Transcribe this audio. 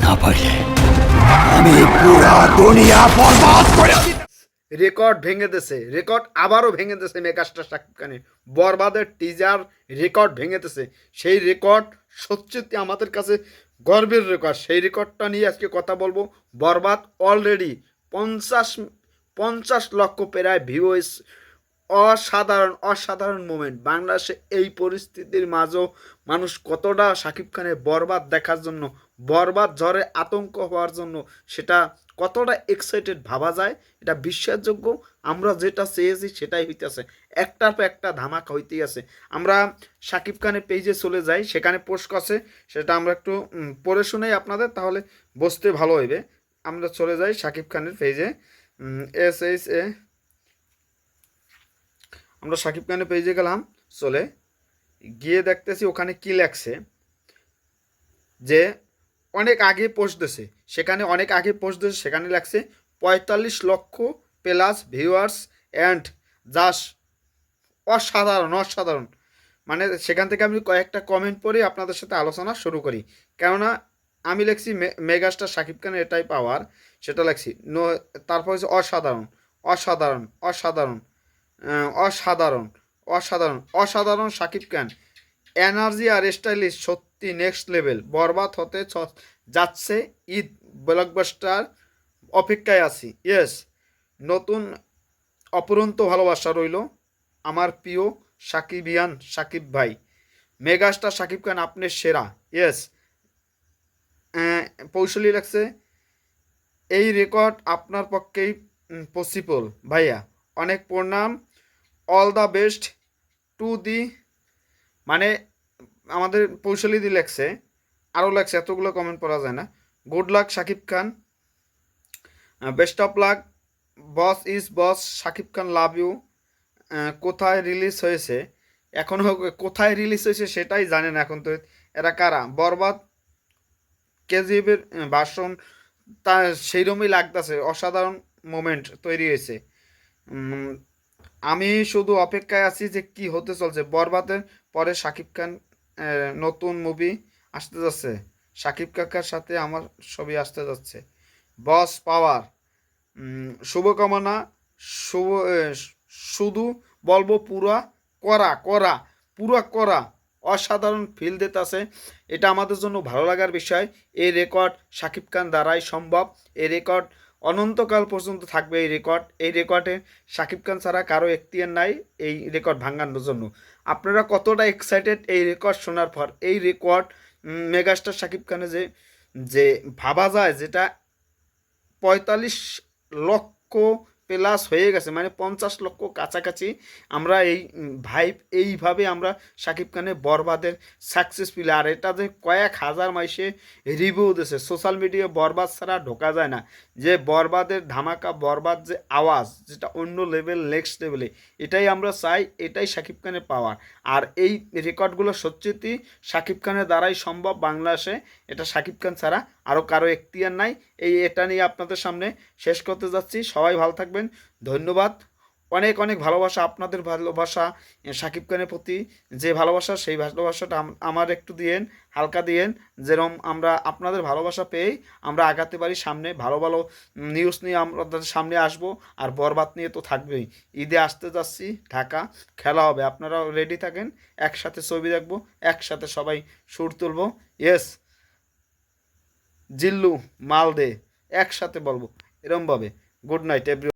না পারলে আমি পুরা দুনিয়া বরবাদ করে রেকর্ড ভেঙে দিয়েছে, রেকর্ড আবারও ভেঙে দিয়েছে মেগাস্টার শাকিব খানের। বরবাদের টিজার রেকর্ড ভেঙে দিয়েছে। সেই রেকর্ড সত্যি আমাদের কাছে গর্বের রেকর্ড। সেই রেকর্ডটা নিয়ে আজকে কথা বলবো। বরবাদ অলরেডি 50 লক্ষ প্রায় ভিউজ। অসাধারণ অসাধারণ মোমেন্ট। বাংলাদেশে এই পরিস্থিতির মাঝেও মানুষ কতটা শাকিব খানের বরবাদ দেখার জন্য, বরবাদ ঝড়ে আতঙ্ক হওয়ার জন্য, সেটা কতটা এক্সাইটেড ভাবা যায়। এটা বিশ্বাসযোগ্য। আমরা যেটা চেয়েছি সেটাই হইতেছে, একটার পর একটা ধামাকা হইতেই আছে। আমরা শাকিব খানের পেজে চলে যাই, সেখানে পোস্ট আছে, সেটা আমরা একটু পড়ে শুনেই আপনাদের, তাহলে বুঝতে ভালো হইবে। আমরা চলে যাই শাকিব খানের পেজে। SHA, আমরা শাকিব খানের পেজে গেলাম। চলে গিয়ে দেখতেছি ওখানে কি লেখছে, যে অনেক আগে পোস্ট দিয়েছে, সেখানে অনেক আগে পোস্ট দিয়েছে, সেখানে লেখছে 45 লক্ষ প্লাস ভিউয়ার্স অ্যান্ড জাস্ট অসাধারণ অসাধারণ। মানে সেখান থেকে আমি কয়েকটা কমেন্ট পড়ে আপনাদের সাথে আলোচনা শুরু করি। কেননা আমি লিখছি মেগাস্টার শাকিব খানের এটাই পাওয়ার, সেটা লিখছি। তারপর হচ্ছে অসাধারণ অসাধারণ অসাধারণ অসাধারণ অসাধারণ অসাধারণ শাকিব খান এনার্জি আর স্টাইলিশ সত্যি নেক্সট লেভেল। বরবাদ হতে যাচ্ছে, ঈদ ব্লকবাস্টার অপেক্ষায় আছি। ইয়েস, নতুন অপরন্ত ভালোবাসা রইল আমার প্রিয় সাকিবিয়ান সাকিব ভাই। মেগাস্টার শাকিব খান আপনি সেরা। ইয়েস, কৌশলী লাগছে, এই রেকর্ড আপনার পক্ষেই পসিবল ভাইয়া। অনেক প্রণাম, all the best to the, মানে আমাদের কৌশলী দি লেখছে, আরও লেখছে, এতগুলো কমেন্ট পড়া যায় না। Good luck Shakib Khan, best of luck, boss is boss, Shakib Khan love you. কোথায় রিলিজ হয়েছে, এখনও কোথায় রিলিজ হয়েছে সেটাই জানে না এখন তো এরা কারা। বরবাদ কেজিএফের ভাষণ তা সেইরকমই লাগতেছে, অসাধারণ মোমেন্ট তৈরি হয়েছে। আমি শুধু অপেক্ষায় আছি যে কি হতে চলছে। বরবাদের পরে শাকিব খান নতুন মুভি আসতে যাচ্ছে, শাকিব কাকার সাথে আমার ছবি আসতে যাচ্ছে। বস পাওয়ার, শুভকামনা। শুভ শুধু বলবো পুরা করা করা পুরা করা। অসাধারণ ফিল দিতেছে, এটা আমাদের জন্য ভালো লাগার বিষয়। এই রেকর্ড শাকিব খান দ্বারাই সম্ভব। এই রেকর্ড অনন্তকাল পর্যন্ত থাকবে। এই রেকর্ড, এই রেকর্ডে শাকিব খান ছাড়া কারো এখতিয়ার নাই এই রেকর্ড ভাঙানোর জন্য। আপনারা কতটা এক্সাইটেড এই রেকর্ড শোনার পর? এই রেকর্ড মেগাস্টার শাকিব খানে যে যে ভাবা যায়, যেটা 45 লক্ষ প্লাস হয়ে গেছে, মানে 50 লক্ষ কাছাকাছি। আমরা এই ভাইব এইভাবে আমরা শাকিব খানের বরবাদের সাকসেসফুল। আর এটা যে কয়েক হাজার মাইসে রিভিউ দিয়েছে সোশ্যাল মিডিয়ায়, বরবাদ ছাড়া ঢোকা যায় না। যে বরবাদের ধামাকা, বরবাদ যে আওয়াজ, যেটা অন্য লেভেল নেক্সট লেভেলে, এটাই আমরা চাই, এটাই শাকিব খানের পাওয়ার। আর এই রেকর্ডগুলো সত্যি শাকিব খানের দ্বারাই সম্ভব বাংলাদেশে। এটা শাকিব খান ছাড়া আরও কারো এখতিয়ার নাই। এটা নিয়ে আপনাদের সামনে শেষ করতে যাচ্ছি। সবাই ভালো থাকবেন, ধন্যবাদ। অনেক অনেক ভালোবাসা, আপনাদের ভালোবাসা শাকিব খানের প্রতি যে ভালোবাসা, সেই ভালোবাসাটা আমার একটু দিয়েন, হালকা দিয়েন, যেরকম আমরা আপনাদের ভালোবাসা পেয়েই আমরা আগাতে পারি সামনে। ভালো ভালো নিউজ নিয়ে আমরা তাদের সামনে আসব। আর বরবাদ নিয়ে তো থাকবেই। ঈদে আসতে যাচ্ছি ঢাকা, খেলা হবে, আপনারাও রেডি থাকেন। একসাথে ছবি দেখবো, একসাথে সবাই সুর তুলবো। ইয়েস, জিল্লু মাল দে, একসাথে বলবো এরমভাবে। Good night every.